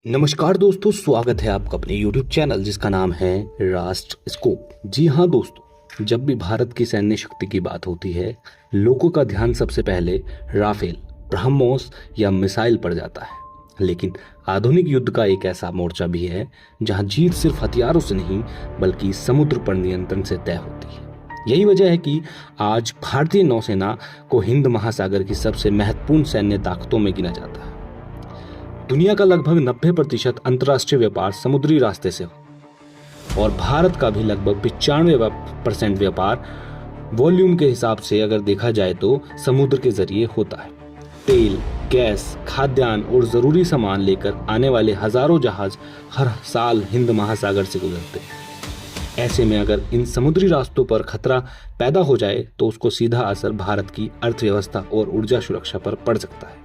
नमस्कार दोस्तों, स्वागत है आपका अपने YouTube चैनल जिसका नाम है राष्ट्र स्कोप। जी हाँ दोस्तों, जब भी भारत की सैन्य शक्ति की बात होती है, लोगों का ध्यान सबसे पहले राफेल, ब्रह्मोस या मिसाइल पर जाता है। लेकिन आधुनिक युद्ध का एक ऐसा मोर्चा भी है जहां जीत सिर्फ हथियारों से नहीं बल्कि समुद्र पर नियंत्रण से तय होती है। यही वजह है कि आज भारतीय नौसेना को हिंद महासागर की सबसे महत्वपूर्ण सैन्य ताकतों में गिना जाता है। दुनिया का लगभग 90% अंतर्राष्ट्रीय व्यापार समुद्री रास्ते से हो और भारत का भी लगभग 95% व्यापार वॉल्यूम के हिसाब से अगर देखा जाए तो समुद्र के जरिए होता है। तेल, गैस, खाद्यान्न और जरूरी सामान लेकर आने वाले हजारों जहाज हर साल हिंद महासागर से गुजरते हैं। ऐसे में अगर इन समुद्री रास्तों पर खतरा पैदा हो जाए तो उसको सीधा असर भारत की अर्थव्यवस्था और ऊर्जा सुरक्षा पर पड़ सकता है।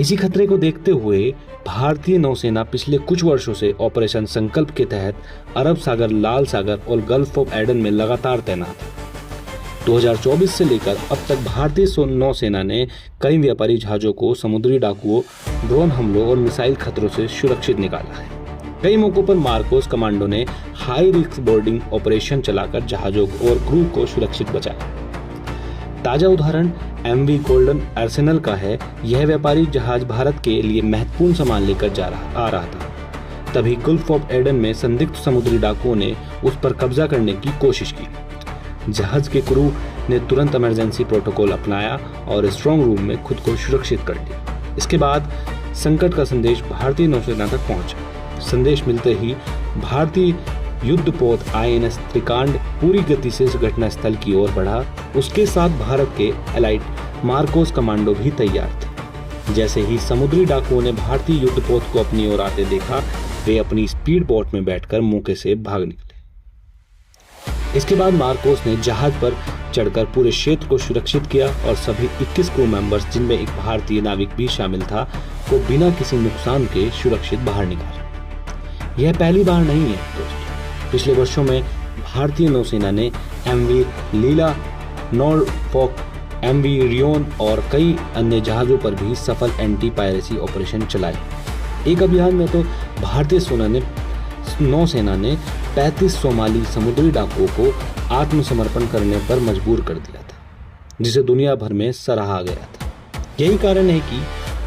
इसी खतरे को देखते हुए भारतीय नौसेना पिछले कुछ वर्षों से ऑपरेशन संकल्प के तहत अरब सागर, लाल सागर और गल्फ ऑफ एडन में लगातार तैनात है। 2024 से लेकर अब तक भारतीय नौसेना ने कई व्यापारी जहाजों को समुद्री डाकुओं, ड्रोन हमलों और मिसाइल खतरों से सुरक्षित निकाला है। कई मौकों पर मार्कोस कमांडो ने हाई रिस्क बोर्डिंग ऑपरेशन चलाकर जहाजों और क्रू को सुरक्षित बचाया। ताजा उदाहरण MV गोल्डन आर्सेनल का है। यह व्यापारी जहाज भारत के लिए महत्वपूर्ण सामान लेकर आ रहा था। तभी गल्फ ऑफ एडन में संदिग्ध समुद्री डाकुओं ने उस पर कब्जा करने की कोशिश की। जहाज के क्रू ने तुरंत इमरजेंसी प्रोटोकॉल अपनाया और स्ट्रांग रूम में खुद को सुरक्षित कर लिया। इसके बाद संकट का संदेश भारतीय नौसेना तक पहुंचा। संदेश मिलते ही भारतीय युद्धपोत INS त्रिकांड पूरी गति से इस घटनास्थल की ओर बढ़ा। उसके साथ भारत के एलाइट मार्कोस कमांडो भी तैयार थे। जैसे ही समुद्री डाकुओं ने भारतीय युद्धपोत को अपनी ओर आते देखा, वे अपनी स्पीड बोट में बैठकर मौके से भाग निकले। इसके बाद मार्कोस ने जहाज पर चढ़कर पूरे क्षेत्र को सुरक्षित किया और सभी 21 क्रू मेंबर्स, जिनमें एक भारतीय नाविक भी शामिल था, को बिना किसी नुकसान के सुरक्षित बाहर निकाला। यह पहली बार नहीं है दोस्तों। पिछले वर्षों में भारतीय नौसेना ने MV लीला, नॉरफॉक, MV रियोन और कई अन्य जहाजों पर भी सफल एंटी पायरेसी ऑपरेशन चलाए। एक अभियान में तो भारतीय नौसेना ने 35 सोमाली समुद्री डाकुओं को आत्मसमर्पण करने पर मजबूर कर दिया था, जिसे दुनिया भर में सराहा गया था। यही कारण है कि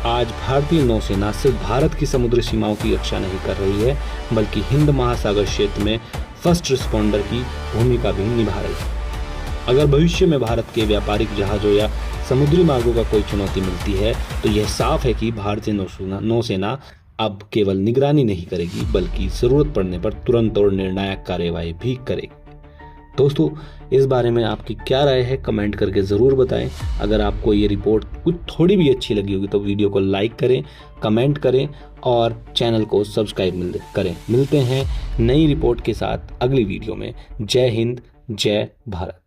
आज भारतीय नौसेना सिर्फ भारत की समुद्री सीमाओं की रक्षा नहीं कर रही है बल्कि हिंद महासागर क्षेत्र में फर्स्ट रिस्पॉन्डर की भूमिका भी निभा रही है। अगर भविष्य में भारत के व्यापारिक जहाजों या समुद्री मार्गों का कोई चुनौती मिलती है तो यह साफ है कि भारतीय नौसेना अब केवल निगरानी नहीं करेगी बल्कि जरूरत पड़ने पर तुरंत और निर्णायक कार्यवाही भी करेगी। दोस्तों, इस बारे में आपकी क्या राय है कमेंट करके ज़रूर बताएं। अगर आपको ये रिपोर्ट कुछ थोड़ी भी अच्छी लगी होगी तो वीडियो को लाइक करें, कमेंट करें और चैनल को सब्सक्राइब करें। मिलते हैं नई रिपोर्ट के साथ अगली वीडियो में। जय हिंद, जय भारत।